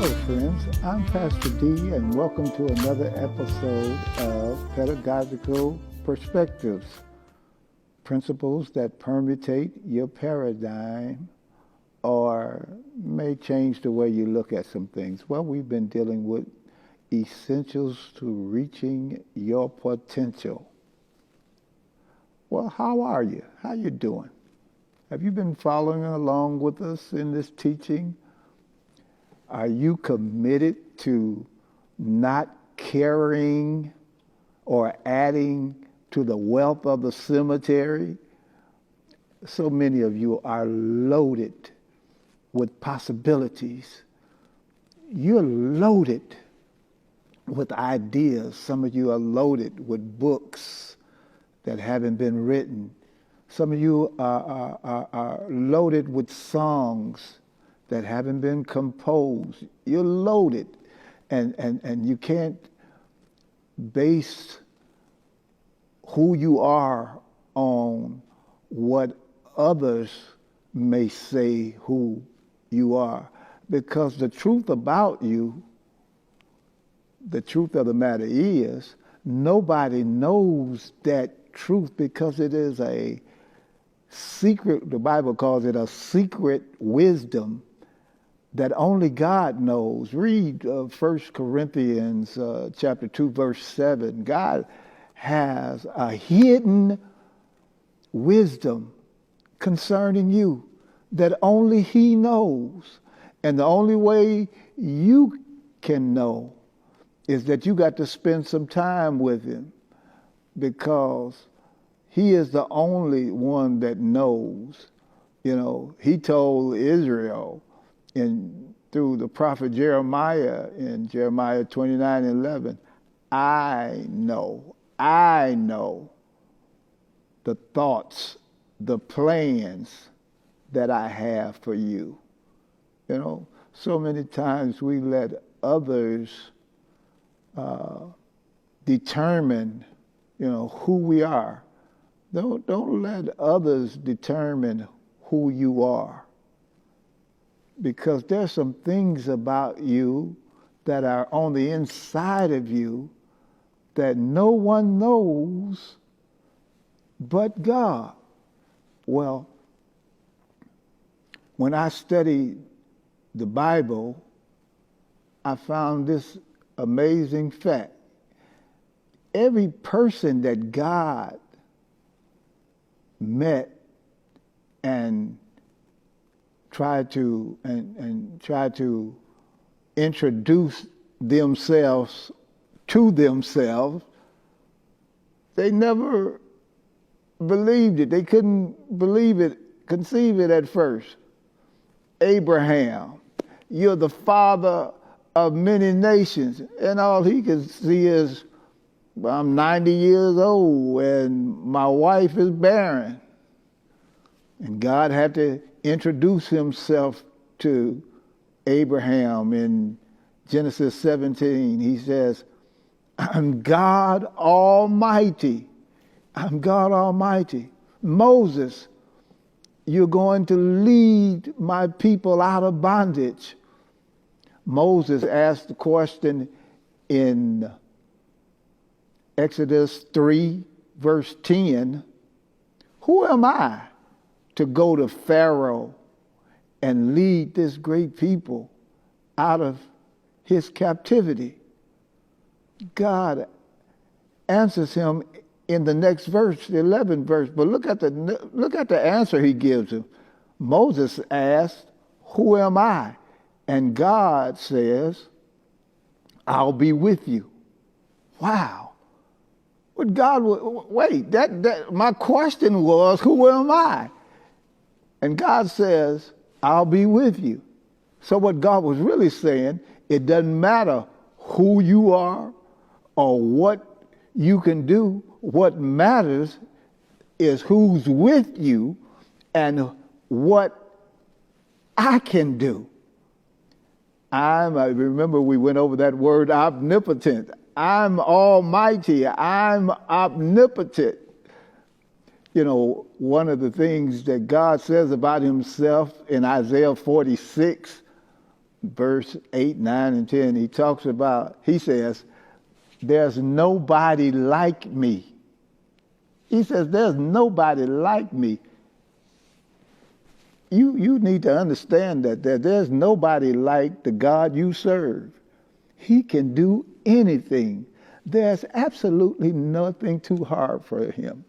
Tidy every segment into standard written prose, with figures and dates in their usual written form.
Hello, friends. I'm Pastor D, and welcome to another episode of Pedagogical Perspectives, principles that permutate your paradigm or may change the way you look at some things. Well, we've been dealing with essentials to reaching your potential. Well, how are you? How you doing? Have you been following along with us in this teaching? Are you committed to not carrying or adding to the wealth of the cemetery? So many of you are loaded with possibilities. You're loaded with ideas. Some of you are loaded with books that haven't been written. Some of you are loaded with songs that haven't been composed. You're loaded, and you can't base who you are on what others may say who you are, because the truth about you, the truth of the matter is, nobody knows that truth because it is a secret. The Bible calls it a secret wisdom that only God knows. Read 1 Corinthians chapter 2, verse 7. God has a hidden wisdom concerning you that only He knows. And the only way you can know is that you got to spend some time with Him, because He is the only one that knows. You know, He told Israel through the prophet Jeremiah in Jeremiah 29:11, I know the thoughts, the plans that I have for you. You know, so many times we let others determine, who we are. Don't let others determine who you are, because there's some things about you that are on the inside of you that no one knows but God. Well, when I studied the Bible, I found this amazing fact. Every person that God met and tried to introduce themselves to themselves, they never believed it. They couldn't believe it, conceive it at first. Abraham, you're the father of many nations. And all he could see is, I'm 90 years old and my wife is barren. And God had to introduce Himself to Abraham in Genesis 17. He says, I'm God Almighty. I'm God Almighty. Moses, you're going to lead my people out of bondage. Moses asked the question in Exodus 3, verse 10, who am I to go to Pharaoh and lead this great people out of his captivity? God answers him in the next verse, the 11th verse. But look at the answer He gives him. Moses asked, who am I? And God says, I'll be with you. Wow. But God, wait, that my question was, who am I? And God says, I'll be with you. So what God was really saying, it doesn't matter who you are or what you can do. What matters is who's with you and what I can do. I remember we went over that word omnipotent. I'm almighty. I'm omnipotent. You know, one of the things that God says about Himself in Isaiah 46, verse 8, 9, and 10, he says, there's nobody like me. He says, there's nobody like me. You need to understand that there's nobody like the God you serve. He can do anything. There's absolutely nothing too hard for him.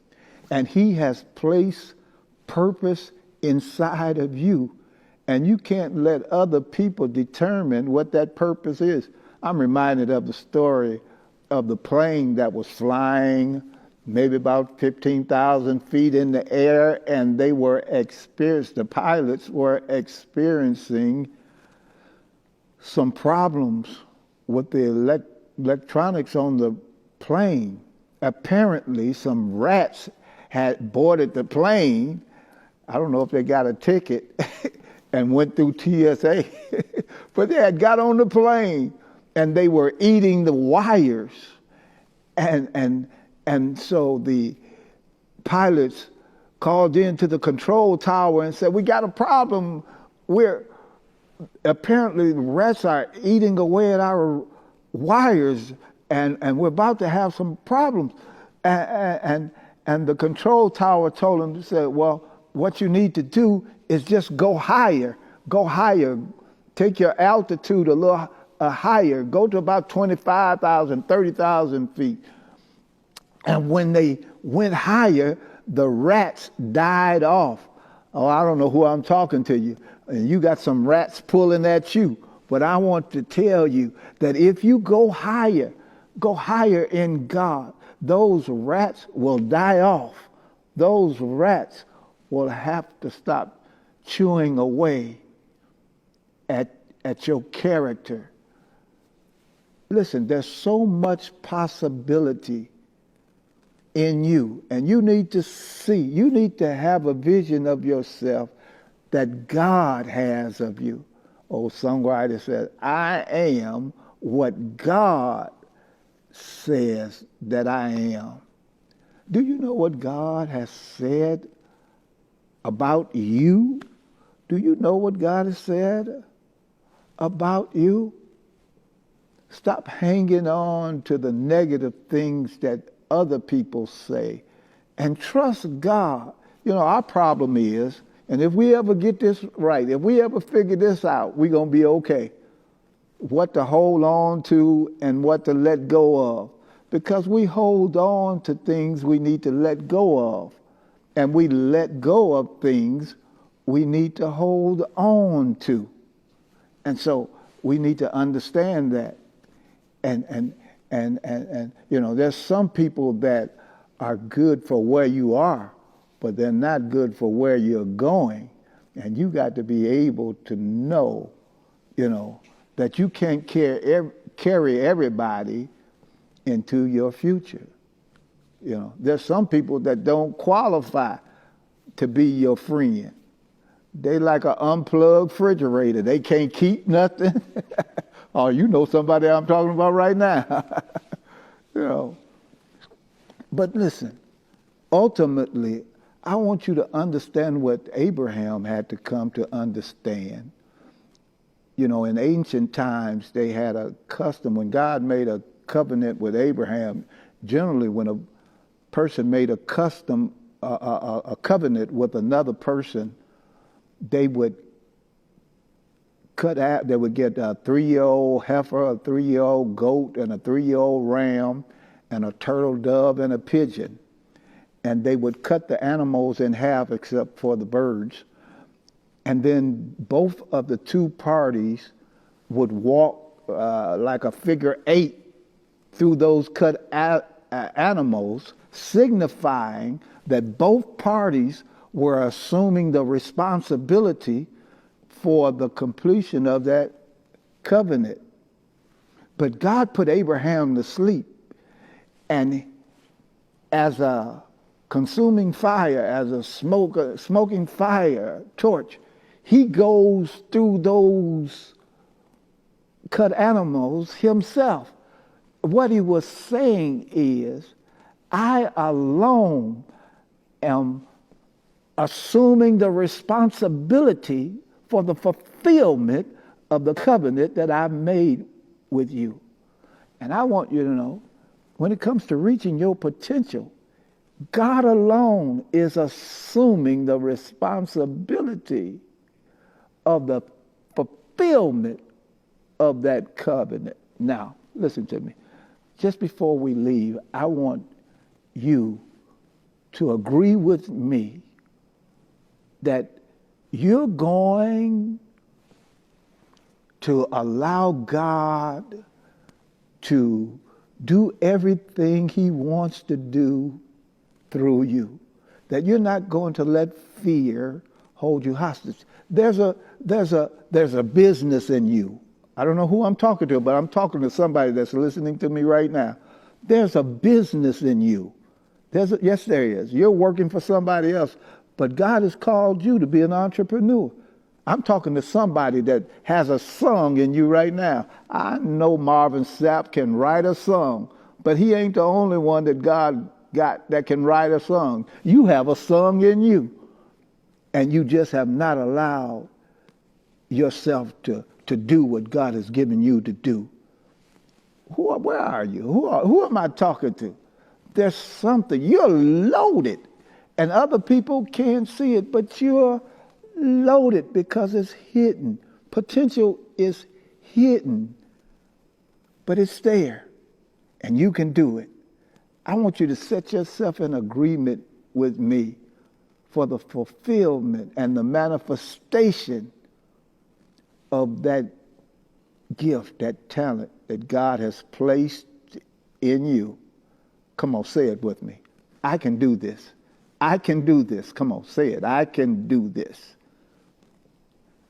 And he has placed purpose inside of you. And you can't let other people determine what that purpose is. I'm reminded of the story of the plane that was flying maybe about 15,000 feet in the air, and the pilots were experiencing some problems with the electronics on the plane. Apparently, some rats had boarded the plane. I don't know if they got a ticket and went through TSA, but they had got on the plane and they were eating the wires. And so the pilots called into the control tower and said, we got a problem. Apparently the rats are eating away at our wires, and we're about to have some problems. And the control tower told them, said, well, what you need to do is just go higher, take your altitude a little higher, go to about 25,000, 30,000 feet. And when they went higher, the rats died off. Oh, I don't know who I'm talking to you. And you got some rats pulling at you. But I want to tell you that if you go higher in God, those rats will die off. Those rats will have to stop chewing away at your character. Listen, there's so much possibility in you, and you need to have a vision of yourself that God has of you. Old songwriter said, I am what God says that I am. Do you know what God has said about you? Do you know what God has said about you? Stop hanging on to the negative things that other people say and trust God. You know, our problem is, and if we ever get this right, if we ever figure this out, we're going to be okay. What to hold on to and what to let go of. Because we hold on to things we need to let go of. And we let go of things we need to hold on to. And so we need to understand that. And you know, there's some people that are good for where you are, but they're not good for where you're going. And you got to be able to know, you know, that you can't carry everybody into your future. You know, there's some people that don't qualify to be your friend. They like an unplugged refrigerator. They can't keep nothing. Oh, you know somebody I'm talking about right now. You know. But listen, ultimately, I want you to understand what Abraham had to come to understand. You know, in ancient times, they had a custom. When God made a covenant with Abraham, generally when a person made a covenant with another person, they would they would get a 3-year-old heifer, a 3-year-old goat, and a 3-year-old ram, and a turtle dove and a pigeon. And they would cut the animals in half except for the birds. And then both of the two parties would walk like a figure 8 through those cut animals, signifying that both parties were assuming the responsibility for the completion of that covenant. But God put Abraham to sleep, and as a consuming fire, as a smoking fire torch, he goes through those cut animals himself. What he was saying is, I alone am assuming the responsibility for the fulfillment of the covenant that I've made with you. And I want you to know, when it comes to reaching your potential, God alone is assuming the responsibility of the fulfillment of that covenant. Now, listen to me. Just before we leave, I want you to agree with me that you're going to allow God to do everything he wants to do through you. That you're not going to let fear hold you hostage. There's a business in you. I don't know who I'm talking to, but I'm talking to somebody that's listening to me right now. There's a business in you. Yes, there is. You're working for somebody else, but God has called you to be an entrepreneur. I'm talking to somebody that has a song in you right now. I know Marvin Sapp can write a song, but he ain't the only one that God got that can write a song. You have a song in you, and you just have not allowed yourself to do what God has given you to do. Where are you? Who am I talking to? There's something. You're loaded, and other people can't see it, but you're loaded because it's hidden. Potential is hidden, but it's there, and you can do it. I want you to set yourself in agreement with me for the fulfillment and the manifestation of that gift, that talent that God has placed in you. Come on, say it with me. I can do this. I can do this. Come on, say it. I can do this.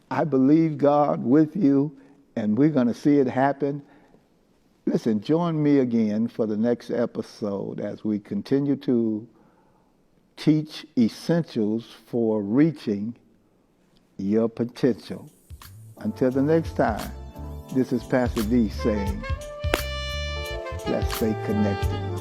I believe God with you, and we're going to see it happen. Listen, join me again for the next episode as we continue to teach essentials for reaching your potential. Until the next time, this is Pastor D saying, let's stay connected.